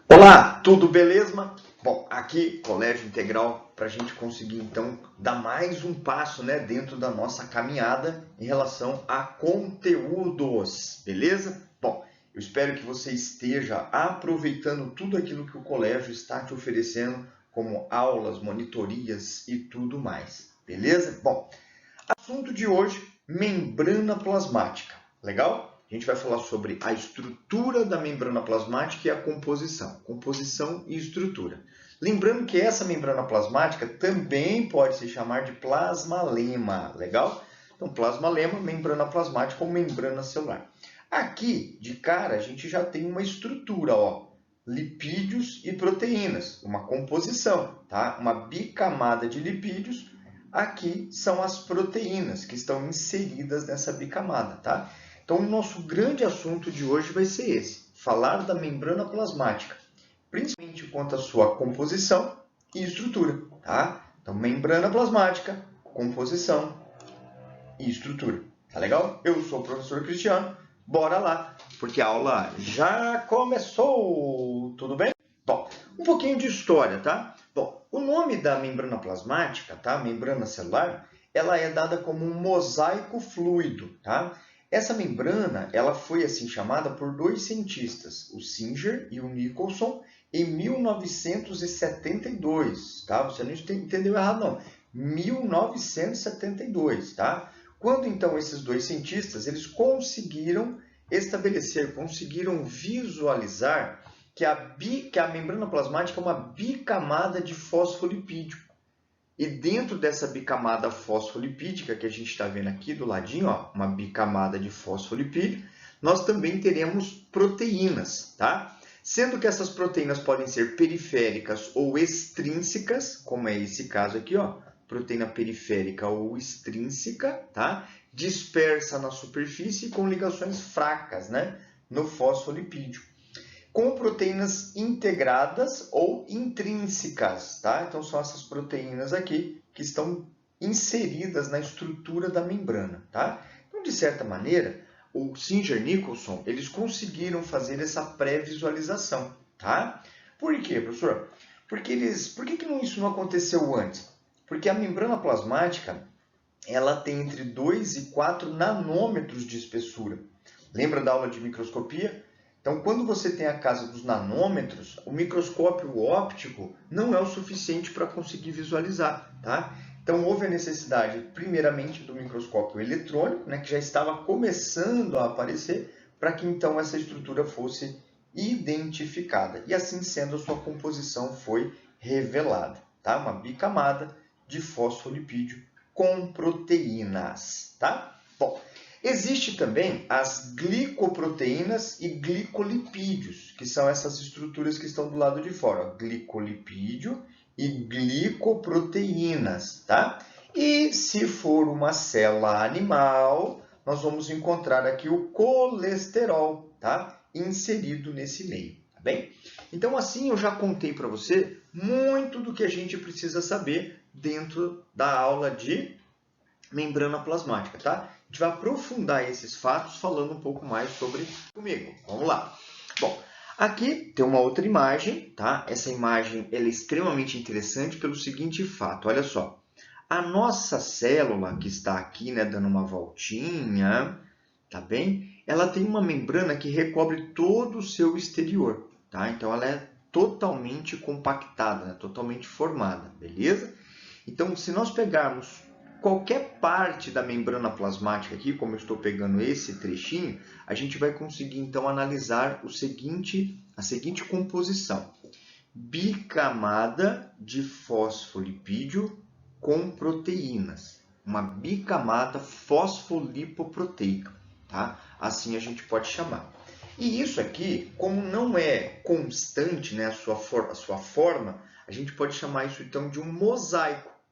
Olá, tudo beleza? Bom, aqui Colégio Integral para a gente conseguir então dar mais um passo, né, dentro da nossa caminhada em relação a conteúdos, beleza? Bom, eu espero que você esteja aproveitando tudo aquilo que o colégio está te oferecendo, como aulas, monitorias e tudo mais, beleza? Bom, assunto de hoje: membrana plasmática. Legal? A gente vai falar sobre a estrutura da membrana plasmática e a composição. Composição e estrutura. Lembrando que essa membrana plasmática também pode se chamar de plasmalema. Legal? Então, plasmalema, membrana plasmática ou membrana celular. Aqui, de cara, a gente já tem uma estrutura, ó. Lipídios e proteínas, uma composição, tá? Uma bicamada de lipídios. Aqui são as proteínas que estão inseridas nessa bicamada, tá? Então, o nosso grande assunto de hoje vai ser esse: falar da membrana plasmática, principalmente quanto à sua composição e estrutura, tá? Então, membrana plasmática, composição e estrutura. Tá legal? Eu sou o professor Cristiano. Bora lá, porque a aula já começou. Tudo bem? Bom, um pouquinho de história, tá? Bom, o nome da membrana plasmática, tá? Membrana celular, ela é dada como um mosaico fluido, tá? Essa membrana, ela foi assim chamada por dois cientistas, o Singer e o Nicholson, em 1972, tá? Você não entendeu errado, não. 1972, tá? Quando então esses dois cientistas, eles conseguiram estabelecer, conseguiram visualizar que a membrana plasmática é uma bicamada de fosfolipídio. E dentro dessa bicamada fosfolipídica que a gente está vendo aqui do ladinho, ó, uma bicamada de fosfolipídio, nós também teremos proteínas, tá? Sendo que essas proteínas podem ser periféricas ou extrínsecas, como é esse caso aqui, ó, proteína periférica ou extrínseca, tá? Dispersa na superfície com ligações fracas, né, no fosfolipídio, com proteínas integradas ou intrínsecas, tá? Então são essas proteínas aqui que estão inseridas na estrutura da membrana, tá? Então, de certa maneira, o Singer e Nicholson, eles conseguiram fazer essa pré-visualização, tá? Por quê, professor? Por que isso não aconteceu antes? Porque a membrana plasmática, ela tem entre 2 e 4 nanômetros de espessura. Lembra da aula de microscopia? Então, quando você tem a casa dos nanômetros, o microscópio óptico não é o suficiente para conseguir visualizar, tá? Então, houve a necessidade, primeiramente, do microscópio eletrônico, né, que já estava começando a aparecer, para que então essa estrutura fosse identificada. E assim sendo, a sua composição foi revelada, tá? Uma bicamada de fosfolipídio com proteínas, tá? Bom, existe também as glicoproteínas e glicolipídios, que são essas estruturas que estão do lado de fora, ó, glicolipídio e glicoproteínas, tá? E se for uma célula animal, nós vamos encontrar aqui o colesterol, tá? Inserido nesse meio, tá bem? Então, assim eu já contei para você muito do que a gente precisa saber dentro da aula de membrana plasmática, tá? A gente vai aprofundar esses fatos falando um pouco mais sobre comigo. Vamos lá. Bom, aqui tem uma outra imagem, tá? Essa imagem ela é extremamente interessante pelo seguinte fato, olha só. A nossa célula que está aqui, né, dando uma voltinha, tá bem? Ela tem uma membrana que recobre todo o seu exterior, tá? Então ela é totalmente compactada, né? Totalmente formada, beleza? Então, se nós pegarmos qualquer parte da membrana plasmática aqui, como eu estou pegando esse trechinho, a gente vai conseguir então analisar a seguinte composição: bicamada de fosfolipídio com proteínas, uma bicamada fosfolipoproteica, tá? Assim a gente pode chamar. E isso aqui, como não é constante, né, a sua forma, a gente pode chamar isso então de um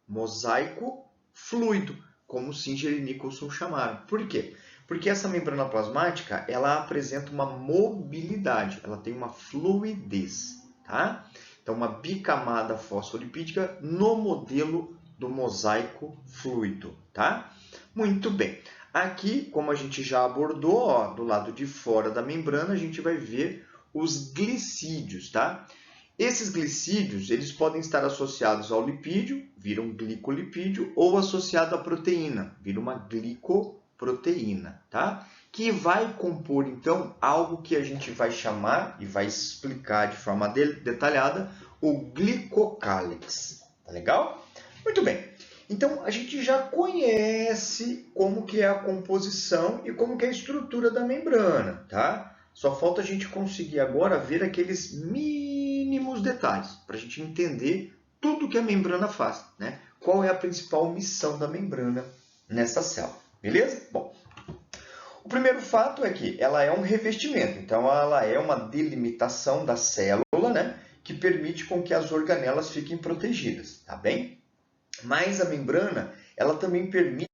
mosaico fluido, como Singer e Nicholson chamaram. Por quê? Porque essa membrana plasmática, ela apresenta uma mobilidade, ela tem uma fluidez, tá? Então, uma bicamada fosfolipídica no modelo do mosaico fluido, tá? Muito bem. Aqui, como a gente já abordou, ó, do lado de fora da membrana, a gente vai ver os glicídios, tá? Esses glicídios, eles podem estar associados ao lipídio, vira um glicolipídio, ou associado à proteína, vira uma glicoproteína, tá? Que vai compor, então, algo que a gente vai chamar e vai explicar de forma detalhada, o glicocálix. Tá legal? Muito bem. Então, a gente já conhece como que é a composição e como que é a estrutura da membrana, tá? Só falta a gente conseguir agora ver aqueles mínimos detalhes, para a gente entender tudo que a membrana faz, né? Qual é a principal missão da membrana nessa célula, beleza? Bom, o primeiro fato é que ela é um revestimento, então ela é uma delimitação da célula, né? Que permite com que as organelas fiquem protegidas, tá bem? Mas a membrana, ela também permite...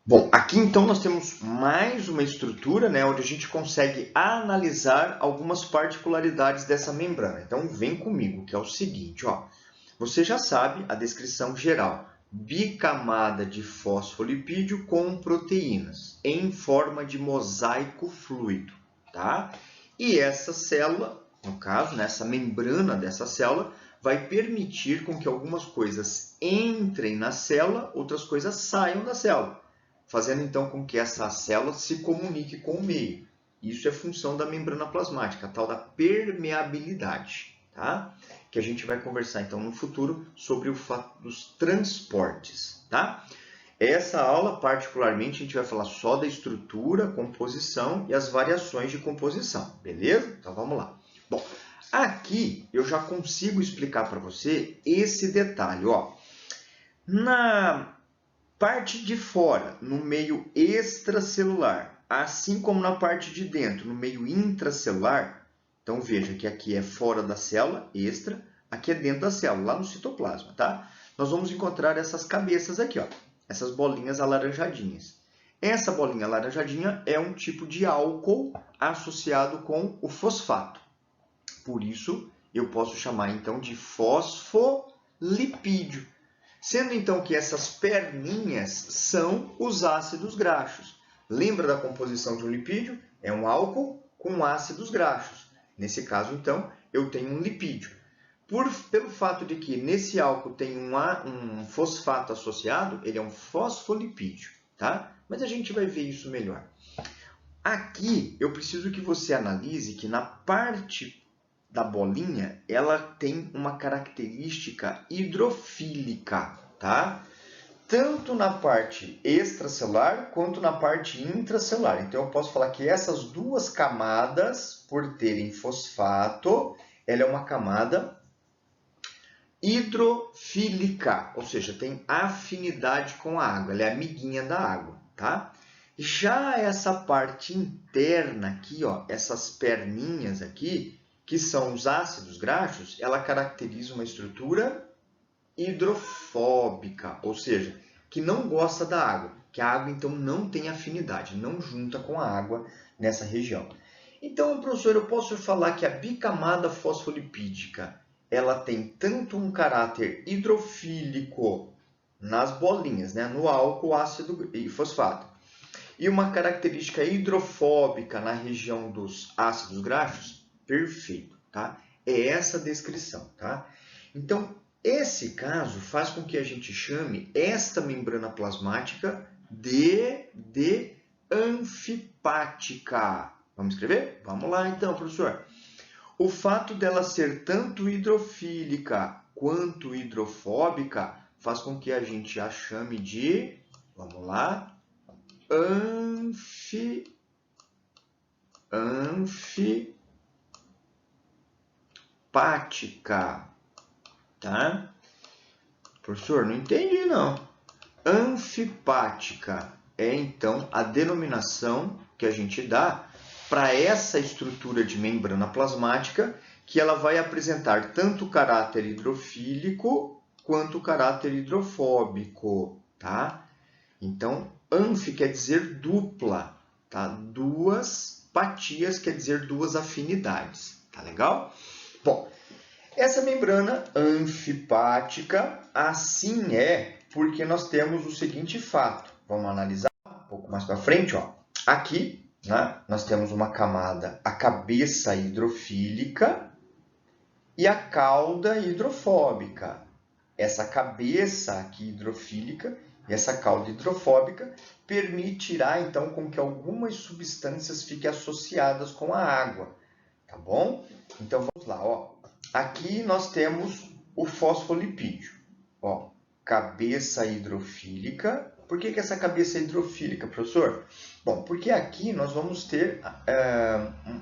Bom, aqui então nós temos mais uma estrutura, né, onde a gente consegue analisar algumas particularidades dessa membrana. Então vem comigo, que é o seguinte, ó. Você já sabe a descrição geral. Bicamada de fosfolipídio com proteínas, em forma de mosaico fluido, tá? E essa célula, no caso, né, essa membrana dessa célula, vai permitir com que algumas coisas entrem na célula, outras coisas saiam da célula, fazendo então com que essa célula se comunique com o meio. Isso é função da membrana plasmática, a tal da permeabilidade, tá? Que a gente vai conversar então no futuro sobre o fato dos transportes, tá? Essa aula, particularmente, a gente vai falar só da estrutura, composição e as variações de composição, beleza? Então vamos lá. Bom, aqui eu já consigo explicar para você esse detalhe, ó. Na parte de fora, no meio extracelular, assim como na parte de dentro, no meio intracelular, então veja que aqui é fora da célula, extra, aqui é dentro da célula, lá no citoplasma, tá? Nós vamos encontrar essas cabeças aqui, ó, essas bolinhas alaranjadinhas. Essa bolinha alaranjadinha é um tipo de álcool associado com o fosfato. Por isso, eu posso chamar então de fosfolipídio. Sendo então que essas perninhas são os ácidos graxos. Lembra da composição de um lipídio? É um álcool com ácidos graxos. Nesse caso, então, eu tenho um lipídio. Pelo fato de que nesse álcool tem um fosfato associado, ele é um fosfolipídio, tá? Mas a gente vai ver isso melhor. Aqui, eu preciso que você analise que na parte da bolinha, ela tem uma característica hidrofílica, tá? Tanto na parte extracelular quanto na parte intracelular. Então, eu posso falar que essas duas camadas, por terem fosfato, ela é uma camada hidrofílica, ou seja, tem afinidade com a água, ela é amiguinha da água, tá? Já essa parte interna aqui, ó, essas perninhas aqui, que são os ácidos graxos, ela caracteriza uma estrutura hidrofóbica, ou seja, que não gosta da água, que a água então não tem afinidade, não junta com a água nessa região. Então, professor, eu posso falar que a bicamada fosfolipídica, ela tem tanto um caráter hidrofílico nas bolinhas, né, no álcool, ácido e fosfato, e uma característica hidrofóbica na região dos ácidos graxos? Perfeito, tá? É essa a descrição, tá? Então, esse caso faz com que a gente chame esta membrana plasmática de anfipática. Vamos escrever? Vamos lá então, professor. O fato dela ser tanto hidrofílica quanto hidrofóbica faz com que a gente a chame de, vamos lá, anfipática, tá? Professor, não entendi não. Anfipática é então a denominação que a gente dá para essa estrutura de membrana plasmática, que ela vai apresentar tanto o caráter hidrofílico quanto o caráter hidrofóbico, tá? Então, anfi quer dizer dupla, tá? Duas patias quer dizer duas afinidades, tá legal? Bom, essa membrana anfipática assim é porque nós temos o seguinte fato. Vamos analisar um pouco mais para frente, ó. Aqui né? Nós temos uma camada, a cabeça hidrofílica e a cauda hidrofóbica. Essa cabeça aqui hidrofílica e essa cauda hidrofóbica permitirá, então, com que algumas substâncias fiquem associadas com a água, tá bom? Então, vamos lá, ó. Aqui nós temos o fosfolipídio, ó, cabeça hidrofílica. Por que essa cabeça é hidrofílica, professor? Bom, porque aqui nós vamos ter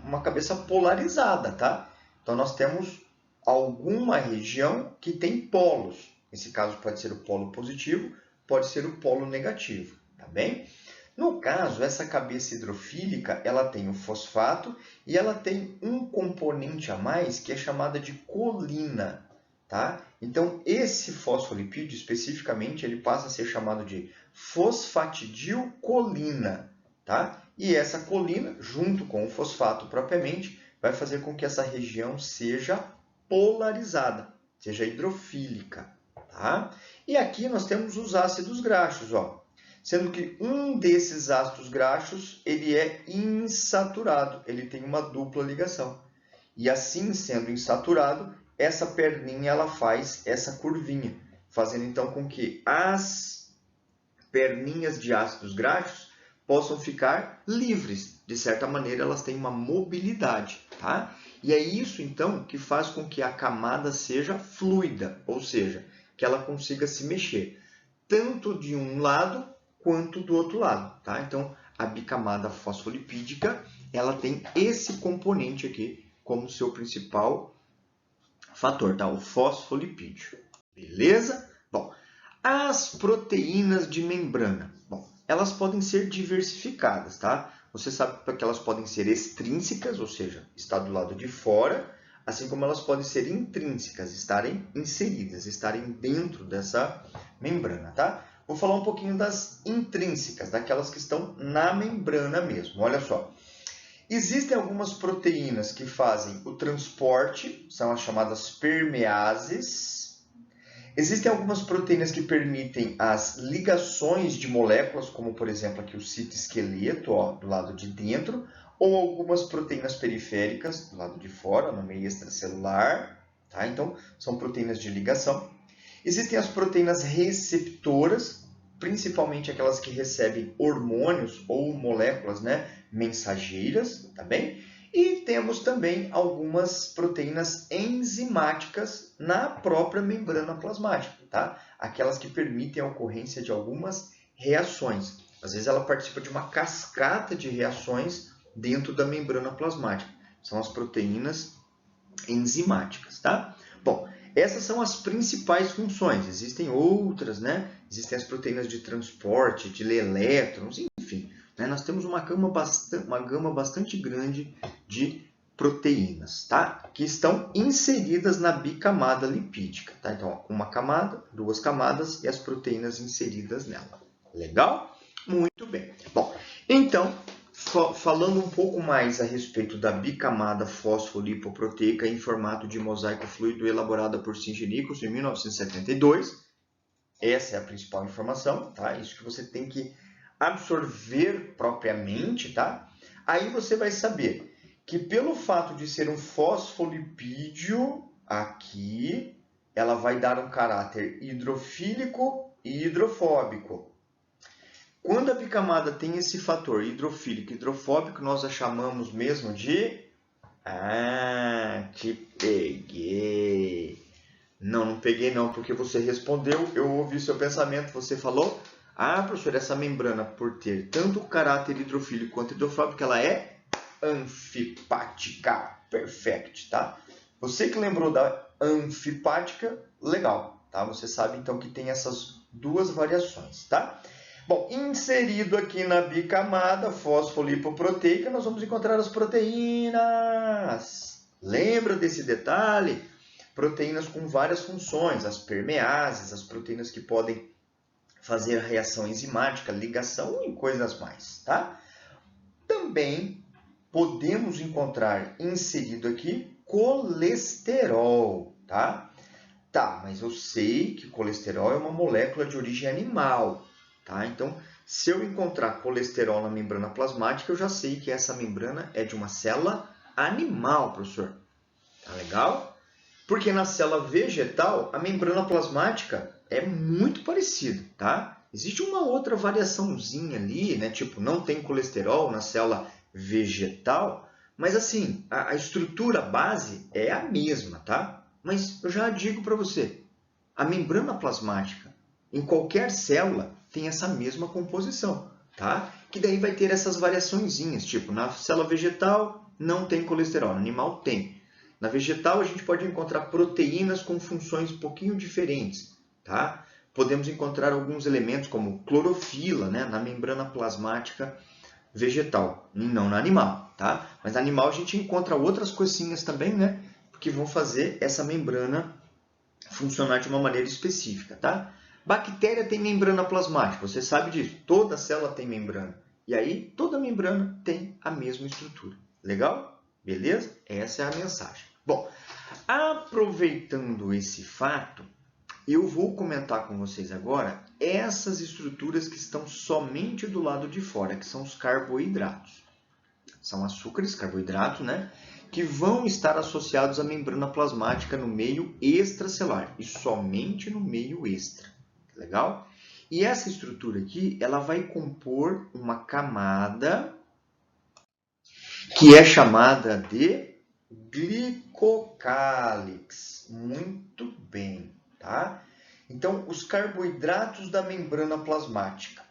uma cabeça polarizada, tá? Então, nós temos alguma região que tem polos. Nesse caso, pode ser o polo positivo, pode ser o polo negativo, tá bem? No caso, essa cabeça hidrofílica, ela tem o fosfato e ela tem um componente a mais que é chamada de colina, tá? Então, esse fosfolipídio, especificamente, ele passa a ser chamado de fosfatidilcolina, tá? E essa colina, junto com o fosfato propriamente, vai fazer com que essa região seja polarizada, seja hidrofílica, tá? E aqui nós temos os ácidos graxos, ó. Sendo que um desses ácidos graxos, ele é insaturado, ele tem uma dupla ligação. E assim, sendo insaturado, essa perninha ela faz essa curvinha, fazendo então com que as perninhas de ácidos graxos possam ficar livres. De certa maneira, elas têm uma mobilidade, tá? E é isso, então, que faz com que a camada seja fluida, ou seja, que ela consiga se mexer, tanto de um lado quanto do outro lado, tá? Então, a bicamada fosfolipídica, ela tem esse componente aqui como seu principal fator, tá? O fosfolipídio. Beleza? Bom, as proteínas de membrana. Bom, elas podem ser diversificadas, tá? Você sabe que elas podem ser extrínsecas, ou seja, estar do lado de fora, assim como elas podem ser intrínsecas, estarem inseridas, estarem dentro dessa membrana, tá? Vou falar um pouquinho das intrínsecas, daquelas que estão na membrana mesmo. Olha só. Existem algumas proteínas que fazem o transporte, são as chamadas permeases. Existem algumas proteínas que permitem as ligações de moléculas, como por exemplo aqui o citoesqueleto, ó, do lado de dentro, ou algumas proteínas periféricas, do lado de fora, no meio extracelular. Tá? Então, são proteínas de ligação. Existem as proteínas receptoras, principalmente aquelas que recebem hormônios ou moléculas, né, mensageiras, tá bem? E temos também algumas proteínas enzimáticas na própria membrana plasmática, tá? Aquelas que permitem a ocorrência de algumas reações. Às vezes ela participa de uma cascata de reações dentro da membrana plasmática. São as proteínas enzimáticas, tá? Bom, essas são as principais funções. Existem outras, né? Existem as proteínas de transporte, de elétrons, enfim. Né? Nós temos uma gama bastante grande de proteínas, tá? Que estão inseridas na bicamada lipídica. Tá? Então, uma camada, duas camadas e as proteínas inseridas nela. Legal? Muito bem. Bom, então, falando um pouco mais a respeito da bicamada fosfolipoproteica em formato de mosaico fluido elaborada por Singer-Nichols em 1972, essa é a principal informação, tá? Isso que você tem que absorver propriamente, tá? Aí você vai saber que pelo fato de ser um fosfolipídio aqui, ela vai dar um caráter hidrofílico e hidrofóbico. Quando a bicamada tem esse fator hidrofílico e hidrofóbico, nós a chamamos mesmo de... Ah, te peguei. Não peguei não, porque você respondeu, eu ouvi seu pensamento, você falou... Ah, professor, essa membrana, por ter tanto o caráter hidrofílico quanto hidrofóbico, ela é anfipática. Perfect, tá? Você que lembrou da anfipática, legal, tá? Você sabe então que tem essas duas variações, tá? Bom, inserido aqui na bicamada fosfolipoproteica, nós vamos encontrar as proteínas. Lembra desse detalhe? Proteínas com várias funções, as permeases, as proteínas que podem fazer reação enzimática, ligação e coisas mais, tá? Também podemos encontrar inserido aqui colesterol, tá? Tá, mas eu sei que colesterol é uma molécula de origem animal, tá? Então, Se eu encontrar colesterol na membrana plasmática, eu já sei que essa membrana é de uma célula animal, professor. Tá legal? Porque na célula vegetal, a membrana plasmática é muito parecida, tá? Existe uma outra variaçãozinha ali, né? Tipo, não tem colesterol na célula vegetal, mas assim, a estrutura base é a mesma, tá? Mas eu já digo para você, a membrana plasmática em qualquer célula tem essa mesma composição, tá? Que daí vai ter essas variaçõezinhas, tipo, na célula vegetal não tem colesterol, no animal tem. Na vegetal, a gente pode encontrar proteínas com funções um pouquinho diferentes, tá? Podemos encontrar alguns elementos como clorofila, né, na membrana plasmática vegetal, e não na animal, tá? Mas na animal a gente encontra outras coisinhas também, né, que vão fazer essa membrana funcionar de uma maneira específica, tá? Bactéria tem membrana plasmática, você sabe disso. Toda célula tem membrana. E aí, toda membrana tem a mesma estrutura. Legal? Beleza? Essa é a mensagem. Bom, aproveitando esse fato, eu vou comentar com vocês agora essas estruturas que estão somente do lado de fora, que são os carboidratos. São açúcares, carboidratos, né? Que vão estar associados à membrana plasmática no meio extracelular e somente no meio extra. Legal? E essa estrutura aqui, ela vai compor uma camada que é chamada de glicocálix. Muito bem, tá? Então, os carboidratos da membrana plasmática.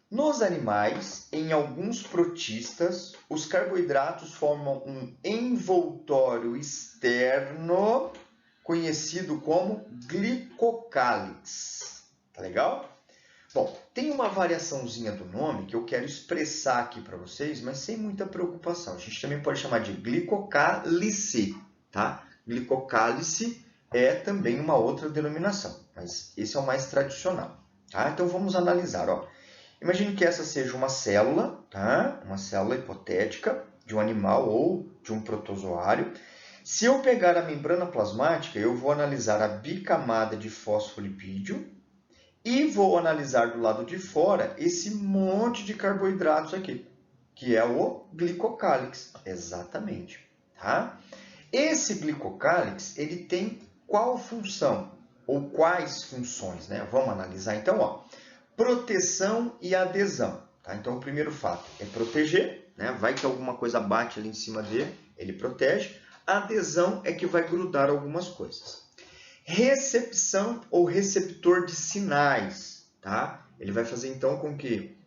Nos animais, em alguns protistas, os carboidratos formam um envoltório externo conhecido como glicocálix. Tá legal? Bom, tem uma variaçãozinha do nome que eu quero expressar aqui para vocês, mas sem muita preocupação. A gente também pode chamar de glicocálice, tá? Glicocálice é também uma outra denominação, mas esse é o mais tradicional, tá? Então vamos analisar, ó. Imagine que essa seja uma célula, tá? Uma célula hipotética de um animal ou de um protozoário. Se eu pegar a membrana plasmática, eu vou analisar a bicamada de fosfolipídio e vou analisar do lado de fora esse monte de carboidratos aqui, que é o glicocálix. Exatamente, tá? Esse glicocálix, ele tem qual função? Ou quais funções, né? Vamos analisar então, ó. Proteção e adesão. Tá? Então, o primeiro fato é proteger, né? Vai que alguma coisa bate ali em cima dele, ele protege. A adesão é que vai grudar algumas coisas. Recepção ou receptor de sinais. Tá? Ele vai fazer, então, com que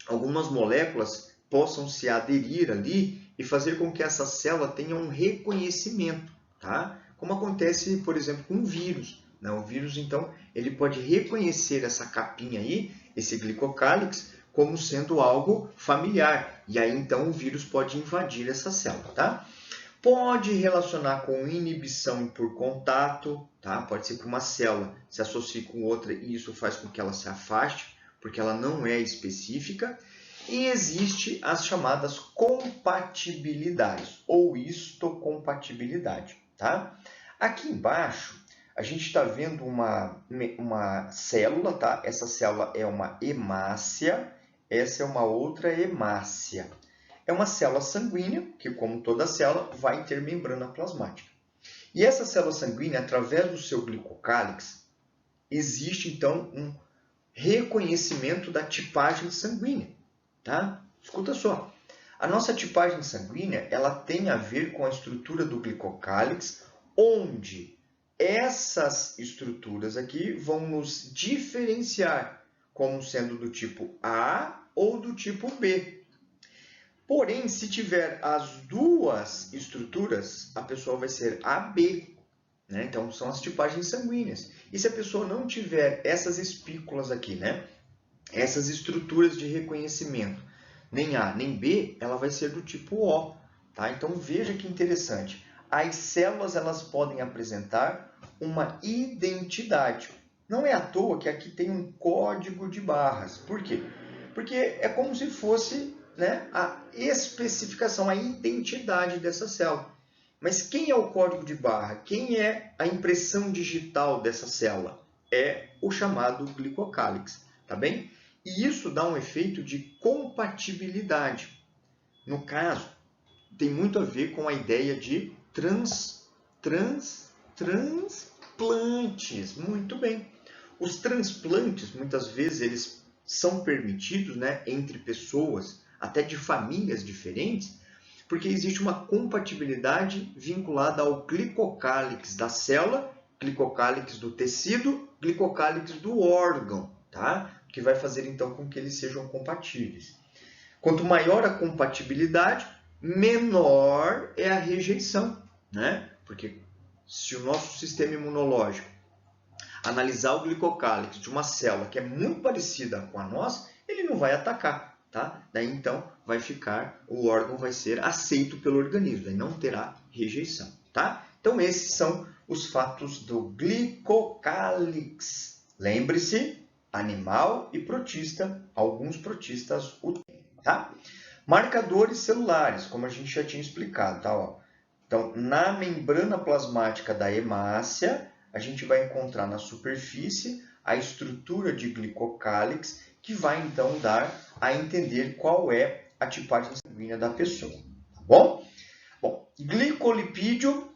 algumas moléculas possam se aderir ali e fazer com que essa célula tenha um reconhecimento. Tá? Como acontece, por exemplo, com o vírus. O vírus, então, ele pode reconhecer essa capinha aí, esse glicocálix, como sendo algo familiar. E aí, então, o vírus pode invadir essa célula, tá? Pode relacionar com inibição por contato, tá? Pode ser que uma célula se associe com outra e isso faz com que ela se afaste, porque ela não é específica. E existe as chamadas compatibilidades, ou histocompatibilidade, tá? Aqui embaixo, a gente está vendo uma célula, tá? Essa célula é uma hemácia, essa é uma outra hemácia. É uma célula sanguínea, que como toda célula, vai ter membrana plasmática. E essa célula sanguínea, através do seu glicocálix, existe então um reconhecimento da tipagem sanguínea, tá? Escuta só. A nossa tipagem sanguínea, ela tem a ver com a estrutura do glicocálix, onde essas estruturas aqui vão nos diferenciar como sendo do tipo A ou do tipo B. Porém, se tiver as duas estruturas, a pessoa vai ser AB. Né? Então, são as tipagens sanguíneas. E se a pessoa não tiver essas espículas aqui, né? Essas estruturas de reconhecimento, nem A nem B, ela vai ser do tipo O. Tá? Então, veja que interessante. As células elas podem apresentar uma identidade. Não é à toa que aqui tem um código de barras. Por quê? Porque é como se fosse, né, a especificação, a identidade dessa célula. Mas quem é o código de barra? Quem é a impressão digital dessa célula? É o chamado glicocálix, tá bem? E isso dá um efeito de compatibilidade. No caso, tem muito a ver com a ideia de transplantes. Muito bem. Os transplantes, muitas vezes, eles são permitidos, né, entre pessoas, até de famílias diferentes, porque existe uma compatibilidade vinculada ao glicocálix da célula, glicocálix do tecido, glicocálix do órgão, tá? Que vai fazer então com que eles sejam compatíveis. Quanto maior a compatibilidade, menor é a rejeição, né? Porque se o nosso sistema imunológico analisar o glicocálix de uma célula que é muito parecida com a nossa, ele não vai atacar, tá? Daí então o órgão vai ser aceito pelo organismo, daí não terá rejeição, tá? Então esses são os fatos do glicocálix. Lembre-se, animal e protista, alguns protistas o têm, tá? Marcadores celulares, como a gente já tinha explicado, tá? Ó. Então, na membrana plasmática da hemácia, a gente vai encontrar na superfície a estrutura de glicocálix, que vai então dar a entender qual é a tipagem sanguínea da pessoa, tá bom? Bom, glicolipídio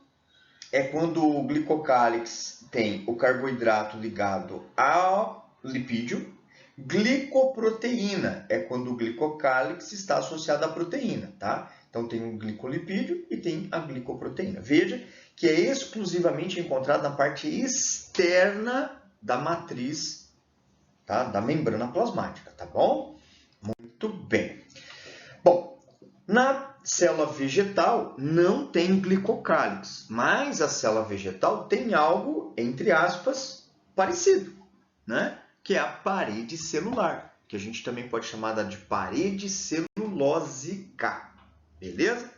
é quando o glicocálix tem o carboidrato ligado ao lipídio. Glicoproteína é quando o glicocálix está associado à proteína, tá? Então tem um glicolipídio e tem a glicoproteína. Veja que é exclusivamente encontrado na parte externa da matriz, tá? Da membrana plasmática, tá bom? Muito bem. Bom, na célula vegetal não tem glicocálix, mas a célula vegetal tem algo, entre aspas, parecido, né? Que é a parede celular, que a gente também pode chamar de parede celulósica, beleza?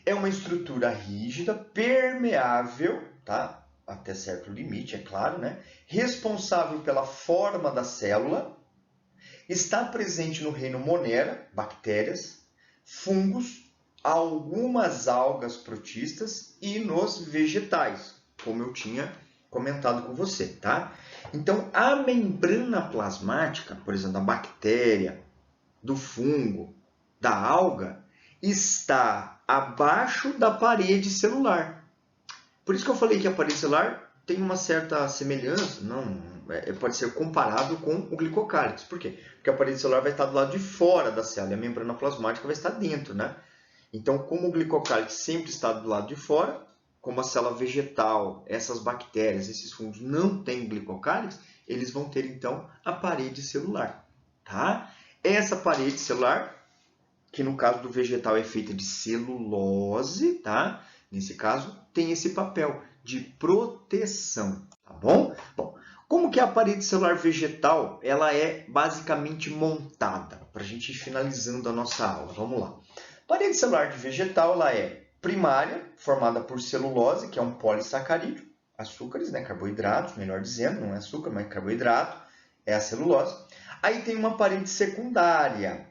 É uma estrutura rígida, permeável, tá? Até certo limite, é claro, né? Responsável pela forma da célula, está presente no reino Monera, bactérias, fungos, algumas algas protistas e nos vegetais, como eu tinha comentado com você, tá? Então, a membrana plasmática, por exemplo, da bactéria, do fungo, da alga, está abaixo da parede celular. Por isso que eu falei que a parede celular tem uma certa semelhança, pode ser comparado com o glicocálix. Por quê? Porque a parede celular vai estar do lado de fora da célula e a membrana plasmática vai estar dentro, né? Então, como o glicocálix sempre está do lado de fora, como a célula vegetal, essas bactérias, esses fungos não têm glicocálix, eles vão ter, então, a parede celular, tá? Essa parede celular, que no caso do vegetal é feita de celulose, tá? Nesse caso, tem esse papel de proteção, tá bom? Bom, como que a parede celular vegetal, ela é basicamente montada? Para a gente ir finalizando a nossa aula, vamos lá. A parede celular de vegetal, ela é primária, formada por celulose, que é um polissacarídeo, açúcares, né, carboidratos, melhor dizendo, não é açúcar, mas carboidrato, é a celulose. Aí tem uma parede secundária.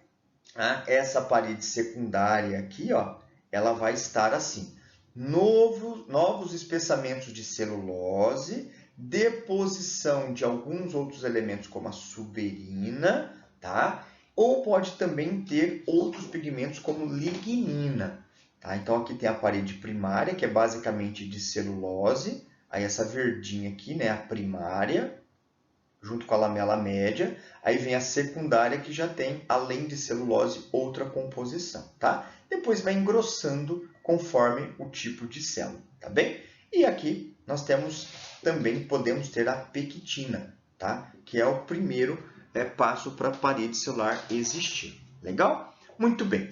Tá? Essa parede secundária aqui, ó, ela vai estar assim. Novos espessamentos de celulose, deposição de alguns outros elementos como a suberina, tá? Ou pode também ter outros pigmentos como lignina. Tá? Então aqui tem a parede primária, que é basicamente de celulose, aí essa verdinha aqui, né, a primária, junto com a lamela média, aí vem a secundária que já tem, além de celulose, outra composição, tá? Depois vai engrossando conforme o tipo de célula, tá bem? E aqui nós temos também, podemos ter a pectina, tá? Que é o primeiro passo para a parede celular existir. Legal? Muito bem.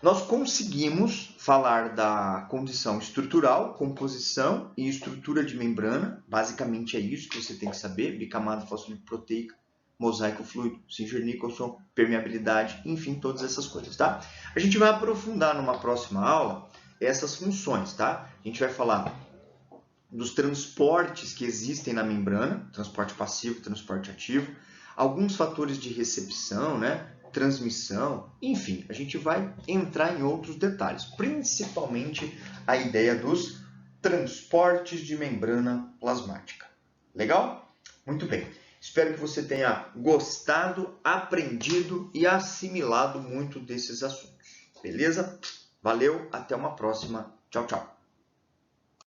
Nós conseguimos falar da condição estrutural, composição e estrutura de membrana. Basicamente é isso que você tem que saber. Bicamada fosfolipoproteica, mosaico fluido, Singer-Nicholson, permeabilidade, enfim, todas essas coisas, tá? A gente vai aprofundar numa próxima aula essas funções, tá? A gente vai falar dos transportes que existem na membrana, transporte passivo, transporte ativo, alguns fatores de recepção, né? Transmissão, enfim, a gente vai entrar em outros detalhes, principalmente a ideia dos transportes de membrana plasmática. Legal? Muito bem. Espero que você tenha gostado, aprendido e assimilado muito desses assuntos. Beleza? Valeu, até uma próxima. Tchau, tchau.